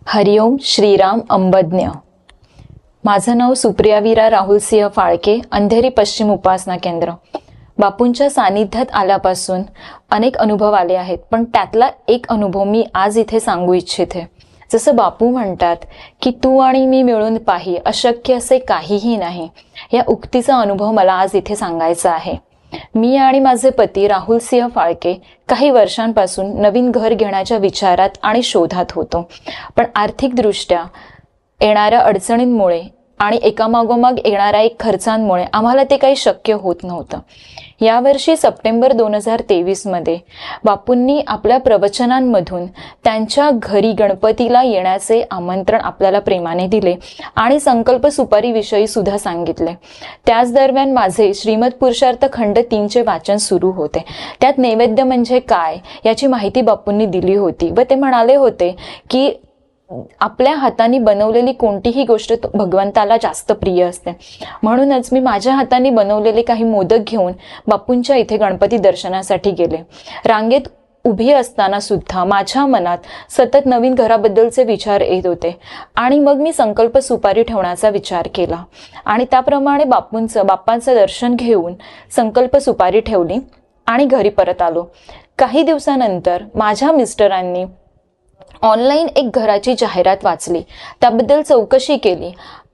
हरिओम श्रीराम अंबज्ञ। माझं नाव सुप्रिया वीरा राहुल सिंह फाळके, अंधेरी पश्चिम उपासना केंद्र। बापूंच्या सानिध्यात आल्यापासून अनेक अनुभव आले आहेत, पण त्यातला एक अनुभव मी आज इथे सांगू इच्छिते। जसं बापू म्हणतात की तू आणि मी मिळून पाही, अशक्य असे काहीही नाही, या उक्तीचा अनुभव मला आज इथे सांगायचा आहे। मी आणि माझे पती राहुल सिंह फाळके काही वर्षांपासून नवीन घर घेण्याच्या विचारात आणि शोधात होतो, पण आर्थिकदृष्ट्या येणाऱ्या अडचणींमुळे आणि एकामागोमाग येणाऱ्या खर्चांमुळे आम्हाला ते काही शक्य होत नव्हतं। यावर्षी सप्टेंबर 2023 मध्ये बापूंनी आपल्या प्रवचनांमधून त्यांच्या घरी गणपतीला येण्याचे आमंत्रण आपल्याला प्रेमाने दिले आणि संकल्प सुपारी विषयी सुद्धा सांगितले। त्याच दरम्यान माझे श्रीमद पुरुषार्थ खंड 3 चे वाचन सुरू होते। त्यात नैवेद्य म्हणजे काय याची माहिती बापूंनी दिली होती व ते म्हणाले होते की आपल्या हाताने बनवलेली कोणतीही गोष्ट भगवंताला जास्त प्रिय असते, म्हणूनच मी माझ्या हाताने बनवलेले काही मोदक घेऊन बापूंच्या इथे गणपती दर्शनासाठी गेले। रांगेत उभी असताना सुद्धा माझ्या मनात सतत नवीन घराबद्दलचे विचार येत होते आणि मग मी संकल्प सुपारी ठेवण्याचा विचार केला आणि त्याप्रमाणे बाप्पांचं दर्शन घेऊन संकल्प सुपारी ठेवली आणि घरी परत आलो। काही दिवसानंतर माझ्या मिस्टरांनी ऑनलाईन एक घराची जाहिरात वाचली, त्याबद्दल चौकशी केली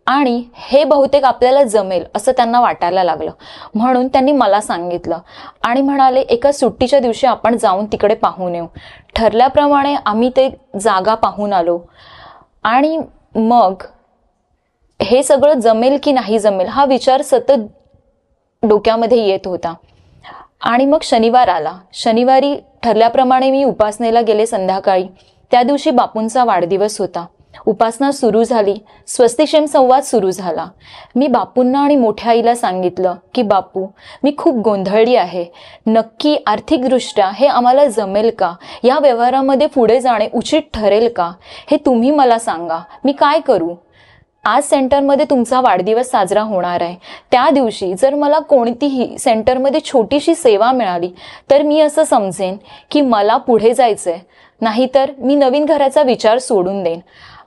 आणि हे बहुतेक आपल्याला जमेल असं त्यांना वाटायला लागलं, म्हणून त्यांनी मला सांगितलं आणि म्हणाले एका सुट्टीच्या दिवशी आपण जाऊन तिकडे पाहून येऊ। ठरल्याप्रमाणे आम्ही ते जागा पाहून आलो आणि मग हे सगळं जमेल की नाही जमेल हा विचार सतत डोक्यामध्ये येत होता। आणि मग शनिवार आला। शनिवारी ठरल्याप्रमाणे मी उपासनेला गेले संध्याकाळी। त्या दिवशी बापूंचा वाढदिवस होता। उपासना सुरू झाली, स्वस्तिक्षेम संवाद सुरू झाला। मी बापूंना आणि मोठ्या आईला सांगितलं की बापू, मी खूप गोंधळली आहे, नक्की आर्थिकदृष्ट्या हे आम्हाला जमेल का, या व्यवहारामध्ये पुढे जाणे उचित ठरेल का, हे तुम्ही मला सांगा, मी काय करू। आज सेंटरमध्ये तुमचा वाढदिवस साजरा होणार आहे, त्या दिवशी जर मला कोणतीही सेंटरमध्ये छोटीशी सेवा मिळाली तर मी असं समजेन की मला पुढे जायचंय, नाहीतर मी नवीन घराचा विचार सोडून देईन।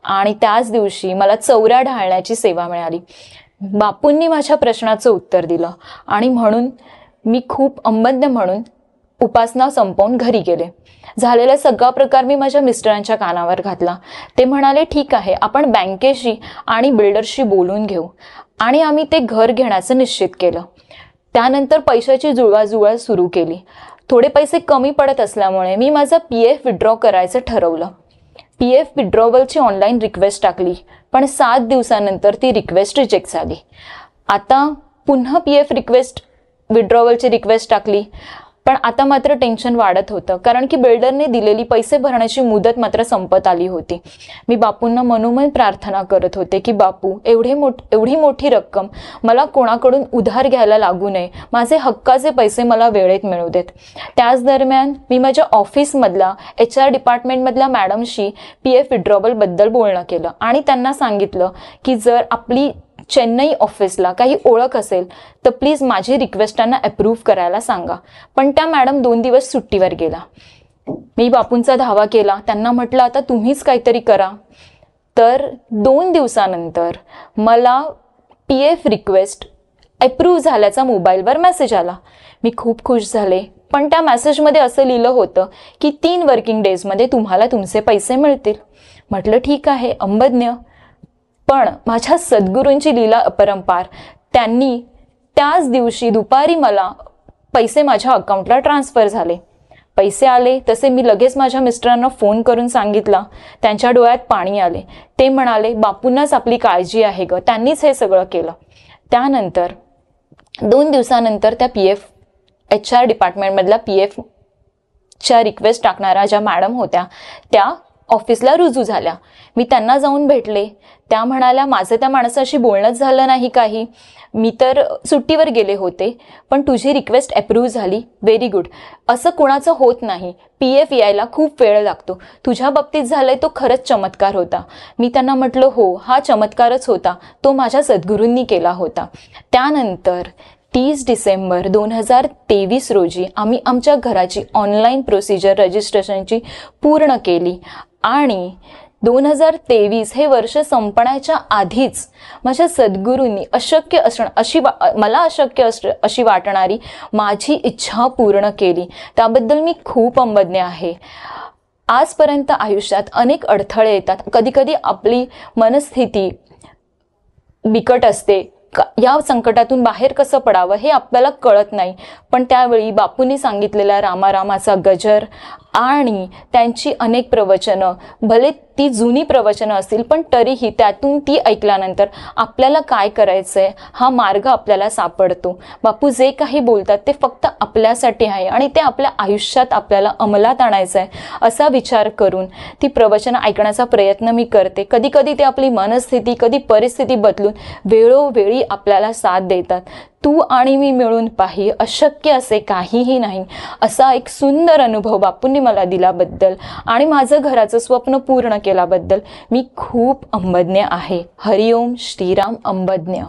आणि त्याच दिवशी मला चौऱ्या ढाळण्याची सेवा मिळाली। बापूंनी माझ्या प्रश्नाचं उत्तर दिलं आणि म्हणून मी खूप अंबज्ञ म्हणून उपासना संपवून घरी गेले। झालेला सगळा प्रकार मी माझ्या मिस्टरांच्या कानावर घातला। ते म्हणाले ठीक आहे, आपण बँकेशी आणि बिल्डरशी बोलून घेऊ आणि आम्ही ते घर घेण्याचं निश्चित केलं। त्यानंतर पैशाची जुळवाजुळव सुरू केली। थोडे पैसे कमी पडत असल्यामुळे मी माझा PF विड्रॉ करायचं ठरवलं। PF विड्रॉवलची ऑनलाईन रिक्वेस्ट टाकली, पण 7 दिवसानंतर ती रिक्वेस्ट रिजेक्ट झाली। आता पुन्हा PF विड्रॉवलची रिक्वेस्ट टाकली, पण आता मात्र टेन्शन वाढत होतं, कारण की बिल्डरने दिलेली पैसे भरण्याची मुदत मात्र संपत आली होती। मी बापूंना मनोमन प्रार्थना करत होते की बापू, एवढी मोठी रक्कम मला कोणाकडून उधार घ्यायला लागू नये, माझे हक्काचे पैसे मला वेळेत मिळू देत। त्याच दरम्यान मी माझ्या ऑफिसमधल्या HR डिपार्टमेंटमधल्या मॅडमशी PF विड्रॉवलबद्दल बोलणं केलं आणि त्यांना सांगितलं की जर आपली चेन्नई ऑफिसला काही ओळख असेल तर प्लीज माझी रिक्वेस्ट त्यांना अप्रूव्ह करायला सांगा। पण त्या मॅडम 2 दिवस सुट्टीवर गेला। मी बापूंचा धावा केला, त्यांना म्हटलं आता तुम्हीच काहीतरी करा। तर 2 दिवसानंतर मला PF रिक्वेस्ट अप्रूव्ह झाल्याचा मोबाईलवर मेसेज आला। मी खूप खुश झाले, पण त्या मेसेजमध्ये असं लिहिलं होतं की 3 वर्किंग डेजमध्ये तुम्हाला तुमचे पैसे मिळतील। म्हटलं ठीक आहे, अंबज्ञ। पण माझ्या सद्गुरूंची लीला अपरंपार, त्यांनी त्याच दिवशी दुपारी मला पैसे माझ्या अकाउंटला ट्रान्सफर झाले। पैसे आले तसे मी लगेच माझ्या मिस्टरांना फोन करून सांगितला। त्यांच्या डोळ्यात पाणी आले। ते म्हणाले बापूंनाच आपली काळजी आहे ग, त्यांनीच हे सगळं केलं। त्यानंतर 2 दिवसानंतर त्या HR डिपार्टमेंटमधल्या PF च्या रिक्वेस्ट टाकणाऱ्या ज्या मॅडम होत्या त्या ऑफिसला रुजू झाल्या। मी त्यांना जाऊन भेटले। त्या म्हणाल्या माझं त्या माणसाशी बोलणंच झालं नाही काही, मी तर सुट्टीवर गेले होते, पण तुझी रिक्वेस्ट अप्रूव्ह झाली, व्हेरी गुड। असं कोणाचं होत नाही, PF यायला खूप वेळ लागतो, तुझ्या बाबतीत झालंय तो खरंच चमत्कार होता। मी त्यांना म्हटलं हो, हा चमत्कारच होता, तो माझ्या सद्गुरूंनी केला होता। त्यानंतर 30 डिसेंबर 2023 रोजी आम्ही आमच्या घराची ऑनलाईन प्रोसिजर रजिस्ट्रेशनची पूर्ण केली आणि 2023 हे वर्ष संपण्याच्या आधीच माझ्या सद्गुरूंनी मला अशक्य अशी वाटणारी माझी इच्छा पूर्ण केली. त्याबद्दल मी खूप अंबज्ञ आहे. आजपर्यंत आयुष्यात अनेक अडथळे येतात. कधीकधी आपली मनस्थिती बिकट असते. या संकटातून बाहेर कसं पडावं हे आपल्याला कळत नाही. पण त्यावेळी बापूंनी सांगितलेला रामारामाचा गजर आणि त्यांची अनेक प्रवचनं, भले ती जुनी प्रवचनं असतील पण तरीही त्यातून ती ऐकल्यानंतर आपल्याला काय करायचंय हा मार्ग आपल्याला सापडतो. बापू जे काही बोलतात ते फक्त आपल्यासाठी आहे आणि ते आपल्या आयुष्यात आपल्याला अंमलात आणायचं आहे असा विचार करून ती प्रवचनं ऐकण्याचा प्रयत्न मी करते. कधी कधी ते आपली मनस्थिती, कधी परिस्थिती बदलून वेळोवेळी आपल्याला साथ देतात. तू आणि मी मिळून पाही, अशक्य असे काहीही नाही, असा एक सुंदर अनुभव बापूंनी मला दिल्याबद्दल आणि माझं घराचं स्वप्न पूर्ण केल्याबद्दल मी खूप अंबज्ञ आहे. हरिओम श्रीराम अंबज्ञ.